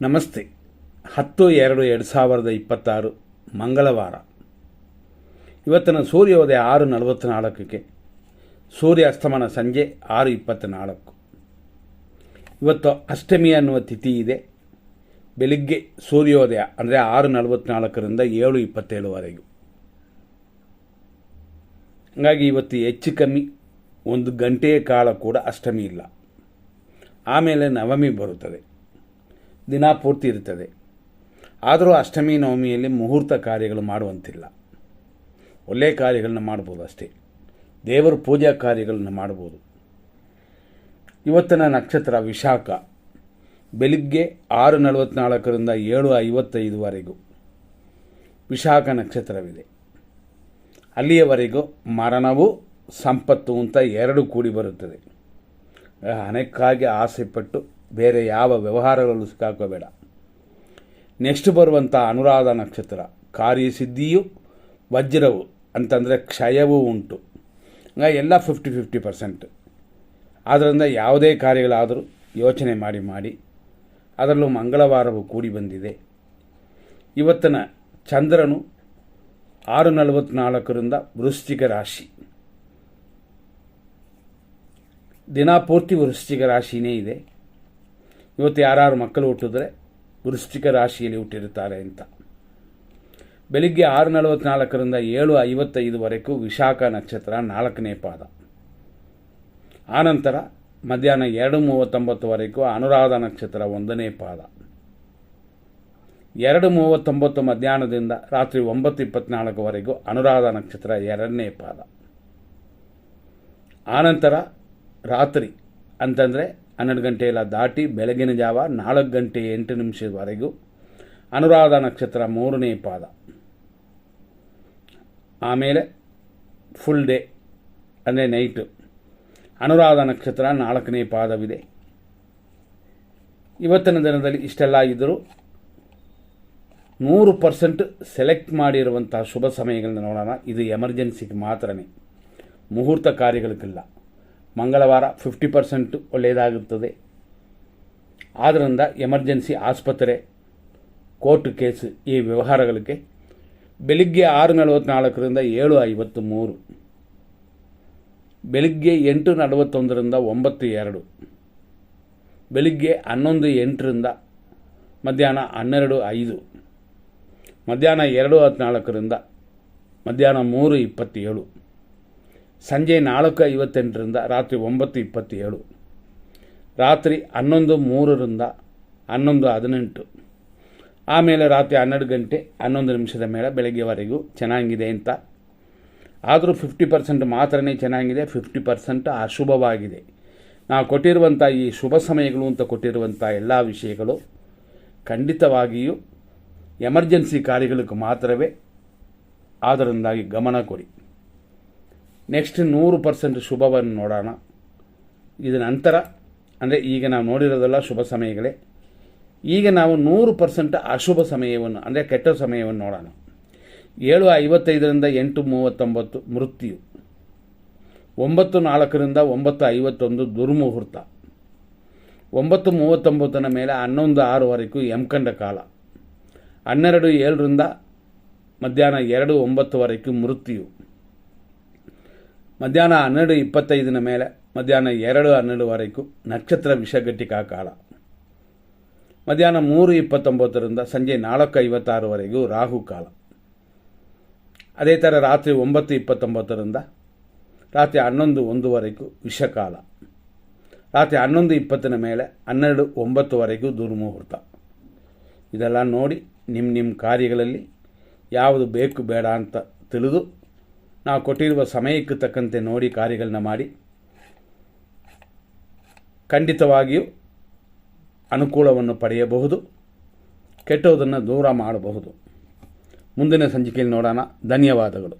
ನಮಸ್ತೆ. 10/2/2026 ಮಂಗಳವಾರ. ಇವತ್ತಿನ ಸೂರ್ಯೋದಯ 6:44, ಸೂರ್ಯ ಅಸ್ತಮನ ಸಂಜೆ 6:24. ಇವತ್ತು ಅಷ್ಟಮಿ ಅನ್ನುವ ತಿಥಿ ಇದೆ. ಬೆಳಿಗ್ಗೆ ಸೂರ್ಯೋದಯ ಅಂದರೆ 6:44ರಿಂದ 7:27ವರೆಗೂ. ಹಾಗಾಗಿ ಇವತ್ತು ಹೆಚ್ಚು ಕಮ್ಮಿ 1 ಗಂಟೆಯ ಕಾಲ ಕೂಡ ಅಷ್ಟಮಿ ಇಲ್ಲ. ಆಮೇಲೆ ನವಮಿ ಬರುತ್ತದೆ, ದಿನ ಪೂರ್ತಿ ಇರ್ತದೆ. ಆದರೂ ಅಷ್ಟಮಿ ನವಮಿಯಲ್ಲಿ ಮುಹೂರ್ತ ಕಾರ್ಯಗಳು ಮಾಡುವಂತಿಲ್ಲ. ಒಳ್ಳೆಯ ಕಾರ್ಯಗಳನ್ನ ಮಾಡ್ಬೋದು ಅಷ್ಟೇ. ದೇವರ ಪೂಜಾ ಕಾರ್ಯಗಳನ್ನು ಮಾಡ್ಬೋದು. ಇವತ್ತಿನ ನಕ್ಷತ್ರ ವಿಶಾಖ. ಬೆಳಿಗ್ಗೆ 6:44ರಿಂದ 7:55ವರೆಗೂ ವಿಶಾಖ ನಕ್ಷತ್ರವಿದೆ. ಅಲ್ಲಿಯವರೆಗೂ ಮರಣವು ಸಂಪತ್ತು ಅಂತ ಎರಡು ಕೂಡಿ ಬರುತ್ತದೆ. ಹಣಕ್ಕಾಗಿ ಆಸೆಪಟ್ಟು ಬೇರೆ ಯಾವ ವ್ಯವಹಾರಗಳು ಸಿಕ್ಕಾಕೋಬೇಡ. ನೆಕ್ಸ್ಟ್ ಬರುವಂಥ ಅನುರಾಧ ನಕ್ಷತ್ರ. ಕಾರ್ಯಸಿದ್ಧಿಯು ವಜ್ರವು ಅಂತಂದರೆ ಕ್ಷಯವೂ ಉಂಟು. ಎಲ್ಲ 50-50%. ಆದ್ದರಿಂದ ಯಾವುದೇ ಕಾರ್ಯಗಳಾದರೂ ಯೋಚನೆ ಮಾಡಿ ಅದರಲ್ಲೂ ಮಂಗಳವಾರವು ಕೂಡಿ ಬಂದಿದೆ. ಇವತ್ತಿನ ಚಂದ್ರನು 6:44ರಿಂದ ವೃಶ್ಚಿಕ ರಾಶಿ. ದಿನಪೂರ್ತಿ ವೃಶ್ಚಿಕ ರಾಶಿಯೇ ಇದೆ. ಇವತ್ತು ಯಾರು ಮಕ್ಕಳು ಹುಟ್ಟಿದ್ರೆ ವೃಶ್ಚಿಕ ರಾಶಿಯಲ್ಲಿ ಹುಟ್ಟಿರುತ್ತಾರೆ ಅಂತ. ಬೆಳಿಗ್ಗೆ 6:44ರಿಂದ 7:55ವರೆಗೂ ವಿಶಾಖ ನಕ್ಷತ್ರ 4ನೇ ಪಾದ. ಆನಂತರ ಮಧ್ಯಾಹ್ನ 2:39ವರೆಗೂ ಅನುರಾಧ ನಕ್ಷತ್ರ 1ನೇ ಪಾದ. 2:39 ಮಧ್ಯಾಹ್ನದಿಂದ ರಾತ್ರಿ 9:24ವರೆಗೂ ಅನುರಾಧ ನಕ್ಷತ್ರ 2ನೇ ಪಾದ. ಆನಂತರ ರಾತ್ರಿ ಅಂತಂದರೆ 12 ಗಂಟೆ ಎಲ್ಲ ದಾಟಿ ಬೆಳಗಿನ ಜಾವ 4:08ವರೆಗೂ ಅನುರಾಧ ನಕ್ಷತ್ರ 3ನೇ ಪಾದ. ಆಮೇಲೆ ಫುಲ್ ಡೇ ಅಂದರೆ ನೈಟು ಅನುರಾಧ ನಕ್ಷತ್ರ 4ನೇ ಪಾದವಿದೆ. ಇವತ್ತಿನ ದಿನದಲ್ಲಿ ಇಷ್ಟೆಲ್ಲ ಇದ್ದರೂ 100% ಸೆಲೆಕ್ಟ್ ಮಾಡಿರುವಂಥ ಶುಭ ಸಮಯಗಳನ್ನ ನೋಡೋಣ. ಇದು ಎಮರ್ಜೆನ್ಸಿಗೆ ಮಾತ್ರನೇ, ಮುಹೂರ್ತ ಕಾರ್ಯಗಳಿಗಿಲ್ಲ. ಮಂಗಳವಾರ 50% ಒಳ್ಳೆಯದಾಗುತ್ತದೆ. ಆದ್ದರಿಂದ ಎಮರ್ಜೆನ್ಸಿ, ಆಸ್ಪತ್ರೆ, ಕೋರ್ಟ್ ಕೇಸ್ ಈ ವ್ಯವಹಾರಗಳಿಗೆ ಬೆಳಿಗ್ಗೆ 6:44ರಿಂದ 7:53, ಬೆಳಿಗ್ಗೆ 8:41ರಿಂದ 9:02, ಬೆಳಿಗ್ಗೆ 11:08ರಿಂದ ಮಧ್ಯಾಹ್ನ 12:05, ಮಧ್ಯಾಹ್ನ 2:14ರಿಂದ ಮಧ್ಯಾಹ್ನ 3:27, ಸಂಜೆ 4:58ರಿಂದ ರಾತ್ರಿ 9:27, ರಾತ್ರಿ 11:03ರಿಂದ 11:18, ಆಮೇಲೆ ರಾತ್ರಿ 12 ಗಂಟೆ 11 ನಿಮಿಷದ ಮೇಲೆ ಬೆಳಗ್ಗೆವರೆಗೂ ಚೆನ್ನಾಗಿದೆ ಅಂತ. ಆದರೂ 50% ಮಾತ್ರನೇ ಚೆನ್ನಾಗಿದೆ, 50% ಅಶುಭವಾಗಿದೆ. ನಾವು ಕೊಟ್ಟಿರುವಂಥ ಈ ಶುಭ ಸಮಯಗಳು ಅಂತ ಕೊಟ್ಟಿರುವಂಥ ಎಲ್ಲ ವಿಷಯಗಳು ಖಂಡಿತವಾಗಿಯೂ ಎಮರ್ಜೆನ್ಸಿ ಕಾರ್ಯಗಳಿಗೆ ಮಾತ್ರವೇ. ಆದ್ದರಿಂದಾಗಿ ಗಮನ ಕೊಡಿ. ನೆಕ್ಸ್ಟ್ 100% ಶುಭವನ್ನು ನೋಡೋಣ. ಇದರ ನಂತರ ಅಂದರೆ ಈಗ ನಾವು ನೋಡಿರೋದೆಲ್ಲ ಶುಭ ಸಮಯಗಳೇ. ಈಗ ನಾವು 100% ಅಶುಭ ಸಮಯವನ್ನು ಅಂದರೆ ಕೆಟ್ಟ ಸಮಯವನ್ನು ನೋಡೋಣ. 7:55ರಿಂದ 8:39 ಮೃತ್ಯು, 9:04ರಿಂದ 9:51 ದುರ್ಮುಹೂರ್ತ, 9:39 ಮೇಲೆ 11:06ವರೆಗೂ ಯಮಕಂಡ ಕಾಲ, 12:07ರಿಂದ ಮಧ್ಯಾಹ್ನ 2:09ವರೆಗೂ ಮೃತ್ಯು, ಮಧ್ಯಾಹ್ನ 12:25 ಮೇಲೆ ಮಧ್ಯಾಹ್ನ 2:12ವರೆಗೂ ನಕ್ಷತ್ರ ವಿಷಘಟಿಕಾ ಕಾಲ, ಮಧ್ಯಾಹ್ನ 3:29ರಿಂದ ಸಂಜೆ 4:56ವರೆಗೂ ರಾಹುಕಾಲ. ಅದೇ ಥರ ರಾತ್ರಿ 9:29ರಿಂದ ರಾತ್ರಿ 11:01ವರೆಗೂ ವಿಷಕಾಲ, ರಾತ್ರಿ 11:20 ಮೇಲೆ 12:09ವರೆಗೂ ದುರ್ಮುಹೂರ್ತ. ಇದೆಲ್ಲ ನೋಡಿ ನಿಮ್ಮ ಕಾರ್ಯಗಳಲ್ಲಿ ಯಾವುದು ಬೇಕು ಬೇಡ ಅಂತ ತಿಳಿದು ನಾವು ಕೊಟ್ಟಿರುವ ಸಮಯಕ್ಕೆ ತಕ್ಕಂತೆ ನೋಡಿ ಕಾರ್ಯಗಳನ್ನ ಮಾಡಿ ಖಂಡಿತವಾಗಿಯೂ ಅನುಕೂಲವನ್ನು ಪಡೆಯಬಹುದು, ಕೆಟ್ಟೋದನ್ನು ದೂರ ಮಾಡಬಹುದು. ಮುಂದಿನ ಸಂಚಿಕೆಯಲ್ಲಿ ನೋಡೋಣ. ಧನ್ಯವಾದಗಳು.